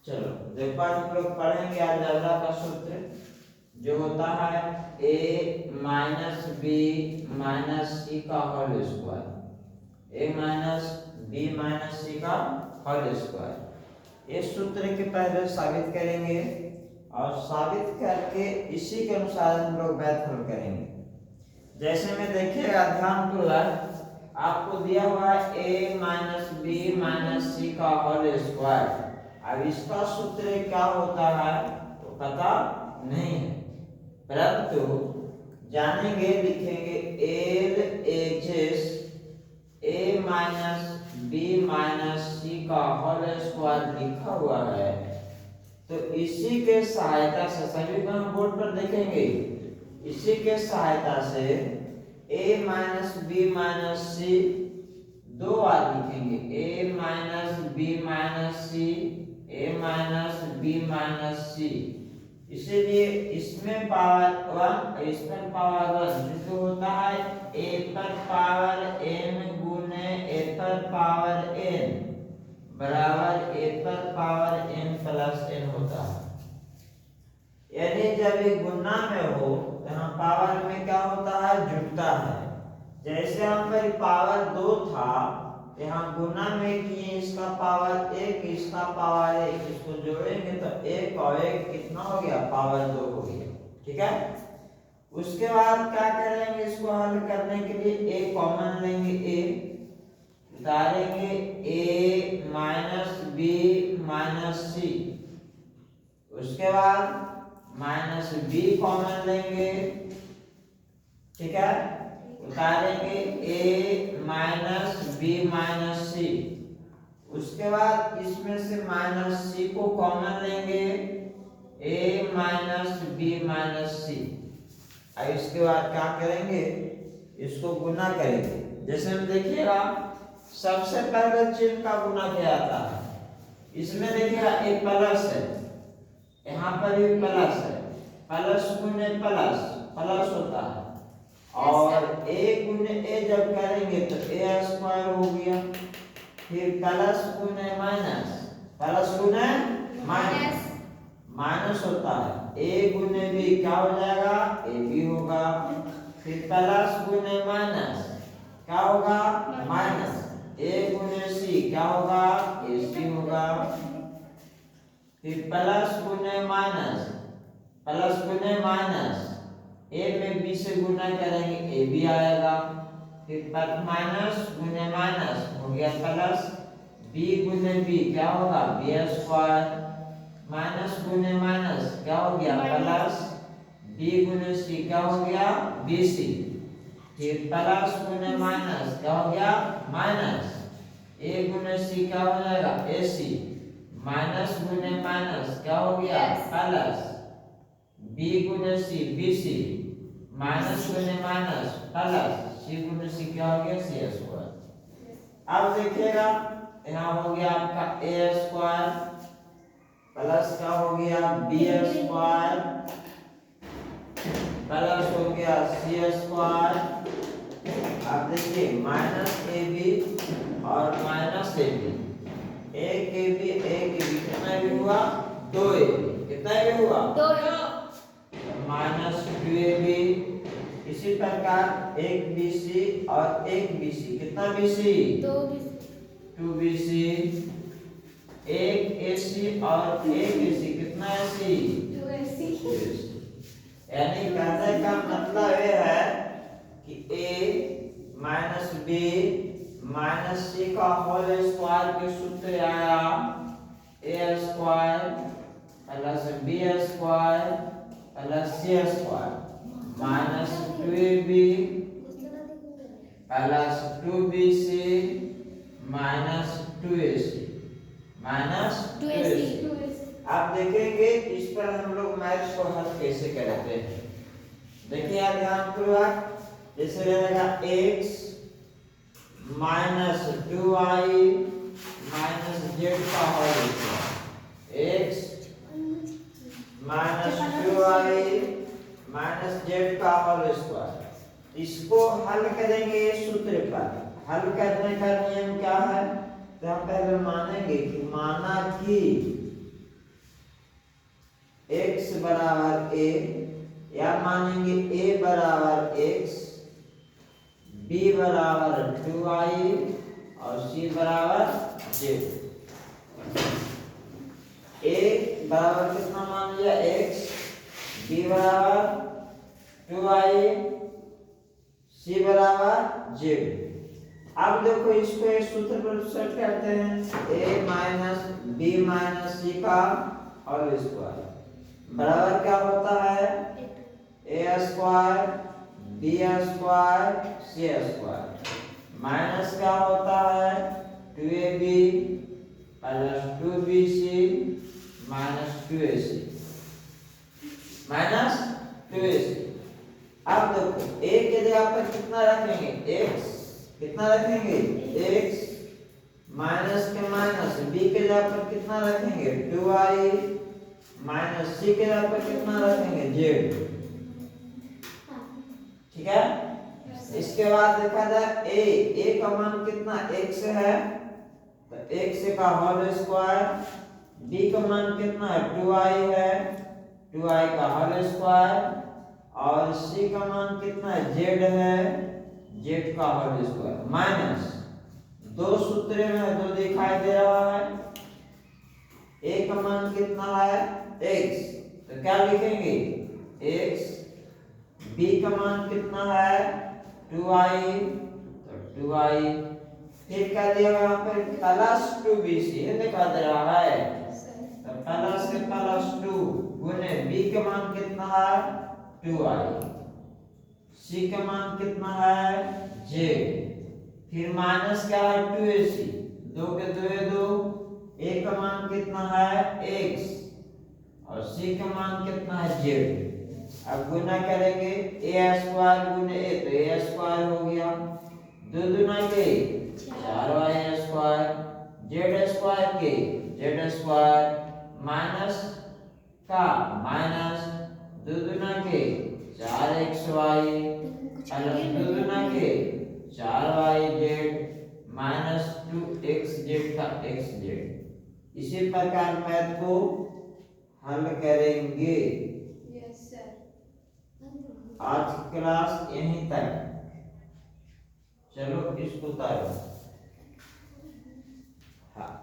चलो देखो आज हम लोग पढ़ेंगे अलजेब्रा का सूत्र जो होता है a minus b minus c का whole square. a minus b minus c का होल स्क्वायर। इस सूत्र के पहले साबित करेंगे और साबित करके इसी के अनुसार हम लोग मैथ हल करेंगे। जैसे में देखिएगा ध्यानपूर्वक आपको दिया हुआ है a minus b minus c का होल स्क्वायर। अब इसका सूत्र क्या होता है तो पता नहीं है, परंतु जानेंगे, लिखेंगे L H S a minus b minus c का होल स्क्वायर लिखा हुआ है। तो इसी के सहायता से सभी को हम बोर्ड पर देखेंगे। इसी के सहायता से a minus b minus c दो बार लिखेंगे, a minus b minus c, a minus b minus c. इसीलिए इसमें पावर 1 और इसमें पावर 1 जो होता है a पर पावर n गुने a पर पावर n बराबर a पर पावर n प्लस n होता है। यानी जब ये गुना में हो यहाँ पावर में क्या होता है जुड़ता है। जैसे यहाँ पर पावर 2 था, यहाँ गुना में किए इसका पावर 1 इसका पावर 1, इसको जोड़ेंगे तो 1 और 1 कितना हो गया पावर 2 हो गया। ठीक है, उसके बाद क्या करेंगे, इसको हल करने के लिए a कॉमन लेंगे, a उतारेंगे a minus b minus c, उसके बाद माइनस बी कॉमन लेंगे। ठीक है, उतारेंगे a minus b minus c, उसके बाद इसमें से माइनस सी को कॉमन लेंगे, a माइनस बी माइनस सी। अब इसके बाद क्या करेंगे, इसको गुना करेंगे। जैसे हम देखिएगा सबसे पहले चिन्ह का गुना किया जाता है। इसमें देखिएगा a प्लस है, यहाँ पर भी प्लस है, प्लस गुने प्लस प्लस होता है, और a गुने a जब करेंगे तो a स्क्वायर हो गया। फिर प्लस गुने माइनस, प्लस गुने माइनस माइनस होता है, a गुने b क्या हो जाएगा a b होगा। फिर प्लस गुने माइनस क्या होगा माइनस, a गुने c क्या होगा a c होगा। फिर प्लस गुने माइनस, प्लस गुने माइनस, a में b से गुना करेंगे a भी आएगा। फिर माइनस गुने माइनस हो गया प्लस, b गुने b क्या होगा b स्क्वायर, माइनस गुने माइनस क्या हो गया प्लस, b गुने c क्या हो गया bc। फिर प्लस गुने माइनस क्या हो गया माइनस, a गुने c क्या हो जाएगा ac, माइनस गुने माइनस क्या हो गया प्लस, b गुने c bc, माइनस गुने माइनस प्लस, c गुने c क्या हो गया c स्क्वायर। अब देखिएगा यहाँ हो गया आपका a स्क्वायर प्लस क्या हो गया b स्क्वायर प्लस हो गया c स्क्वायर। अब देखिए माइनस ए बी और माइनस ए बी, एक ए बी कितना भी हुआ 2ab, कितना भी हुआ 2 माइनस 2ab। इसी प्रकार एक BC और एक BC, कितना BC 2BC, एक AC और एक AC, कितना AC 2AC। यानी कहने का मतलब ये है कि a minus b minus c का होल स्क्वायर के सूत्र आया a square plus b square plus c square minus 2ab plus 2bc minus 2ac minus 2ac। आप देखेंगे इस पर हम लोग मैथ्स को हल कैसे करते हैं। देखिए यार ध्यानपूर्वक, जैसे रहेगा x minus 2y minus z का whole square, x minus 2y minus z का होल स्क्वायर। इसको हल करेंगे सूत्र पर। हल करने का नियम क्या है, तो हम पहले मानेंगे कि माना कि x बराबर a, या मानेंगे a बराबर x, b बराबर 2i और c बराबर j। a बराबर कितना मान लिया x, b बराबर 2i, c बराबर j। अब देखो इसको एक सूत्र पर सेट करते हैं, a minus b minus c का होल स्क्वायर बराबर क्या होता है, a square b square c square, minus क्या होता है 2ab plus 2bc minus 2ac minus 2ac। अब देखो a के जगह पर कितना रखेंगे x, कितना रखेंगे x, माइनस के माइनस b के जगह पर कितना रखेंगे 2i, माइनस c के जगह पर कितना रखेंगे z। ठीक है, इसके बाद देखा जाए a का मान कितना x है, तो x का होल स्क्वायर, b का मान कितना है 2i है, 2i का होल स्क्वायर, और c का मान कितना है z है, z का होल स्क्वायर, माइनस दो सूत्र में दो दिखाई दे रहा है, a का मान कितना है x, तो क्या लिखेंगे x, b का मान कितना है 2i, तो 2i, फिर क्या दिया यहाँ पर प्लस 2bc दिखा दे रहा है, तो प्लस के प्लस 2 गुने b का मान कितना है 2i, c का मान कितना है j, फिर माइनस क्या है 2ac, 2 के 2 a का मान कितना है x और c का मान कितना है z। अब गुना करेंगे a स्क्वायर गुने a, तो a स्क्वायर हो गया, दो दुना के 4y स्क्वायर, z स्क्वायर के z स्क्वायर, माइनस का माइनस, दो दुना के 4xy प्लस दो दुना के 4yz माइनस 2xz का xz। इसी प्रकार मैथ को हल करेंगे। आज की क्लास यहीं तक, चलो इसको उतारो। हाँ।